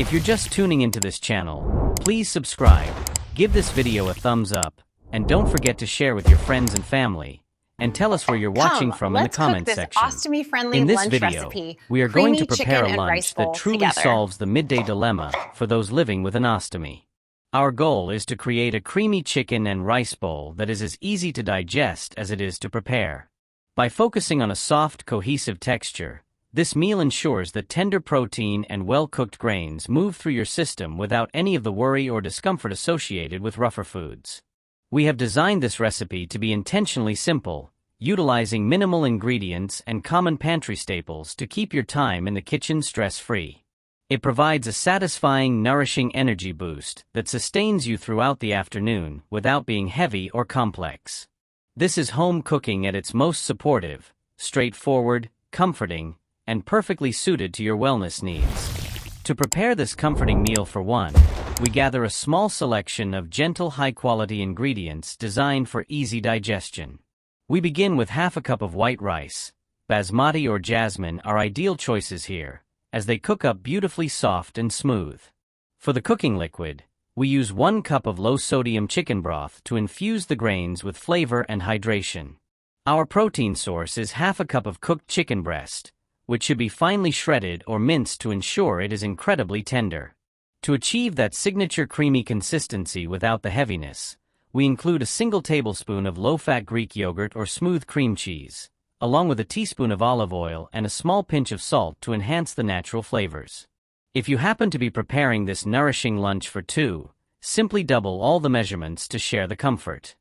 If you're just tuning into this channel, please subscribe, give this video a thumbs up, and don't forget to share with your friends and family. And tell us where you're watching from in the comments section. Ostomy-friendly In this lunch video, recipe, we are going to creamy prepare a chicken and lunch rice that bowl truly together. solves the midday dilemma for those living with an ostomy. Our goal is to create a creamy chicken and rice bowl that is as easy to digest as it is to prepare. By focusing on a soft, cohesive texture, this meal ensures that tender protein and well-cooked grains move through your system without any of the worry or discomfort associated with rougher foods. We have designed this recipe to be intentionally simple, utilizing minimal ingredients and common pantry staples to keep your time in the kitchen stress-free. It provides a satisfying, nourishing energy boost that sustains you throughout the afternoon without being heavy or complex. This is home cooking at its most supportive, straightforward, comforting, and perfectly suited to your wellness needs. To prepare this comforting meal for one, we gather a small selection of gentle, high-quality ingredients designed for easy digestion. We begin with half a cup of white rice. Basmati or jasmine are ideal choices here, as they cook up beautifully soft and smooth. For the cooking liquid, we use 1 cup of low-sodium chicken broth to infuse the grains with flavor and hydration. Our protein source is half a cup of cooked chicken breast, which should be finely shredded or minced to ensure it is incredibly tender. To achieve that signature creamy consistency without the heaviness, we include a single tablespoon of low-fat Greek yogurt or smooth cream cheese, along with a teaspoon of olive oil and a small pinch of salt to enhance the natural flavors. If you happen to be preparing this nourishing lunch for two, simply double all the measurements to share the comfort.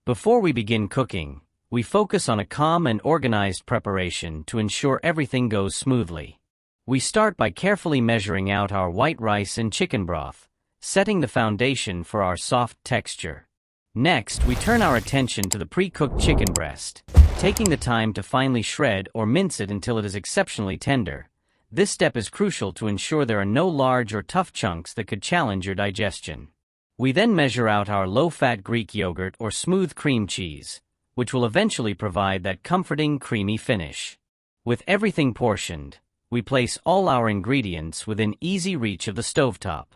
Before we begin cooking, we focus on a calm and organized preparation to ensure everything goes smoothly. We start by carefully measuring out our white rice and chicken broth, setting the foundation for our soft texture. Next, we turn our attention to the pre-cooked chicken breast, taking the time to finely shred or mince it until it is exceptionally tender. This step is crucial to ensure there are no large or tough chunks that could challenge your digestion. We then measure out our low-fat Greek yogurt or smooth cream cheese, which will eventually provide that comforting, creamy finish. With everything portioned, we place all our ingredients within easy reach of the stovetop.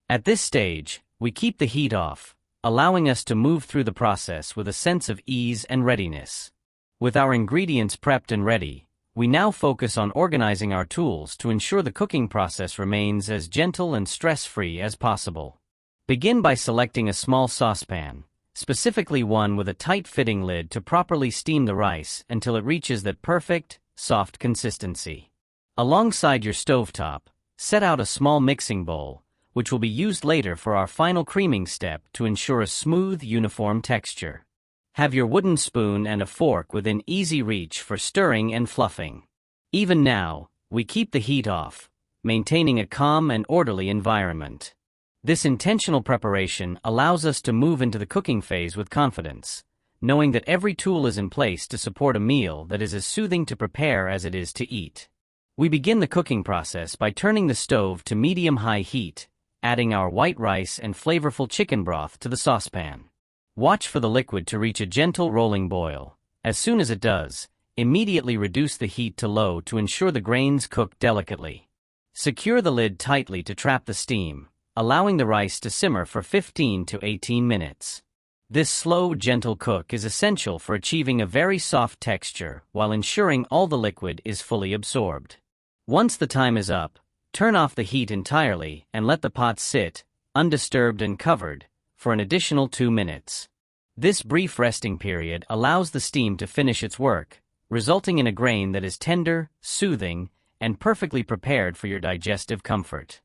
At this stage, we keep the heat off, allowing us to move through the process with a sense of ease and readiness. With our ingredients prepped and ready, we now focus on organizing our tools to ensure the cooking process remains as gentle and stress-free as possible. Begin by selecting a small saucepan, specifically one with a tight-fitting lid to properly steam the rice until it reaches that perfect, soft consistency. Alongside your stovetop, set out a small mixing bowl, which will be used later for our final creaming step to ensure a smooth, uniform texture. Have your wooden spoon and a fork within easy reach for stirring and fluffing. Even now, we keep the heat off, maintaining a calm and orderly environment. This intentional preparation allows us to move into the cooking phase with confidence, knowing that every tool is in place to support a meal that is as soothing to prepare as it is to eat. We begin the cooking process by turning the stove to medium-high heat, adding our white rice and flavorful chicken broth to the saucepan. Watch for the liquid to reach a gentle rolling boil. As soon as it does, immediately reduce the heat to low to ensure the grains cook delicately. Secure the lid tightly to trap the steam, allowing the rice to simmer for 15 to 18 minutes. This slow, gentle cook is essential for achieving a very soft texture while ensuring all the liquid is fully absorbed. Once the time is up, turn off the heat entirely and let the pot sit, undisturbed and covered, for an additional 2 minutes. This brief resting period allows the steam to finish its work, resulting in a grain that is tender, soothing, and perfectly prepared for your digestive comfort.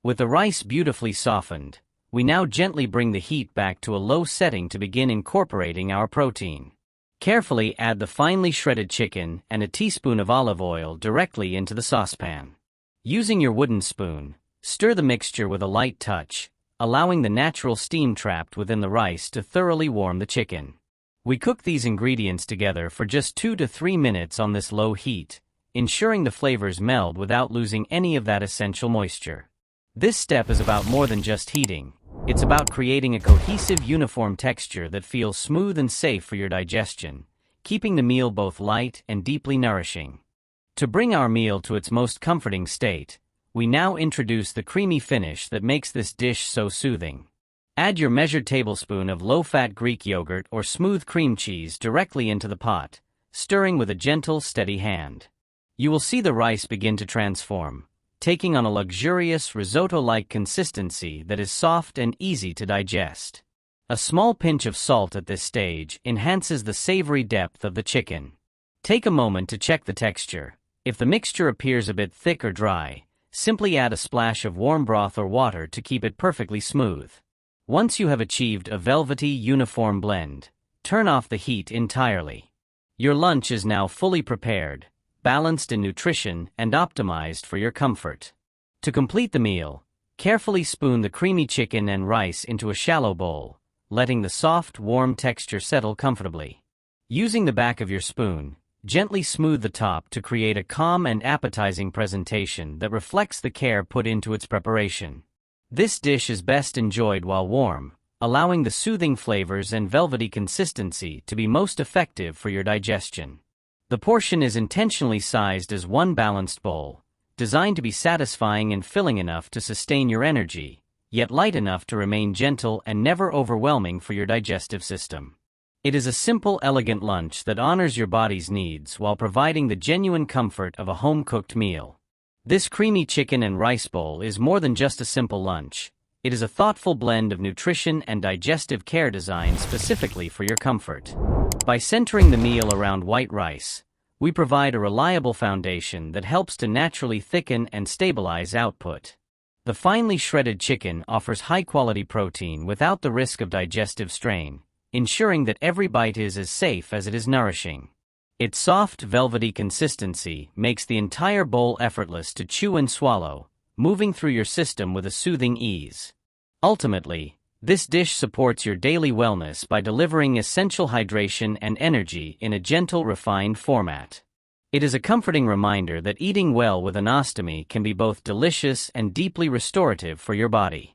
With the rice beautifully softened, we now gently bring the heat back to a low setting to begin incorporating our protein. Carefully add the finely shredded chicken and a teaspoon of olive oil directly into the saucepan. Using your wooden spoon, stir the mixture with a light touch, allowing the natural steam trapped within the rice to thoroughly warm the chicken. We cook these ingredients together for just 2 to 3 minutes on this low heat, ensuring the flavors meld without losing any of that essential moisture. This step is about more than just heating. It's about creating a cohesive, uniform texture that feels smooth and safe for your digestion, keeping the meal both light and deeply nourishing. To bring our meal to its most comforting state, we now introduce the creamy finish that makes this dish so soothing. Add your measured tablespoon of low-fat Greek yogurt or smooth cream cheese directly into the pot, stirring with a gentle, steady hand. You will see the rice begin to transform, taking on a luxurious risotto-like consistency that is soft and easy to digest. A small pinch of salt at this stage enhances the savory depth of the chicken. Take a moment to check the texture. If the mixture appears a bit thick or dry, simply add a splash of warm broth or water to keep it perfectly smooth. Once you have achieved a velvety, uniform blend, turn off the heat entirely. Your lunch is now fully prepared, balanced in nutrition and optimized for your comfort. To complete the meal, carefully spoon the creamy chicken and rice into a shallow bowl, letting the soft, warm texture settle comfortably. Using the back of your spoon, gently smooth the top to create a calm and appetizing presentation that reflects the care put into its preparation. This dish is best enjoyed while warm, allowing the soothing flavors and velvety consistency to be most effective for your digestion. The portion is intentionally sized as one balanced bowl, designed to be satisfying and filling enough to sustain your energy, yet light enough to remain gentle and never overwhelming for your digestive system. It is a simple, elegant lunch that honors your body's needs while providing the genuine comfort of a home-cooked meal. This creamy chicken and rice bowl is more than just a simple lunch. It is a thoughtful blend of nutrition and digestive care designed specifically for your comfort. By centering the meal around white rice, we provide a reliable foundation that helps to naturally thicken and stabilize output. The finely shredded chicken offers high-quality protein without the risk of digestive strain, ensuring that every bite is as safe as it is nourishing. Its soft, velvety consistency makes the entire bowl effortless to chew and swallow, moving through your system with a soothing ease. Ultimately, this dish supports your daily wellness by delivering essential hydration and energy in a gentle, refined format. It is a comforting reminder that eating well with an ostomy can be both delicious and deeply restorative for your body.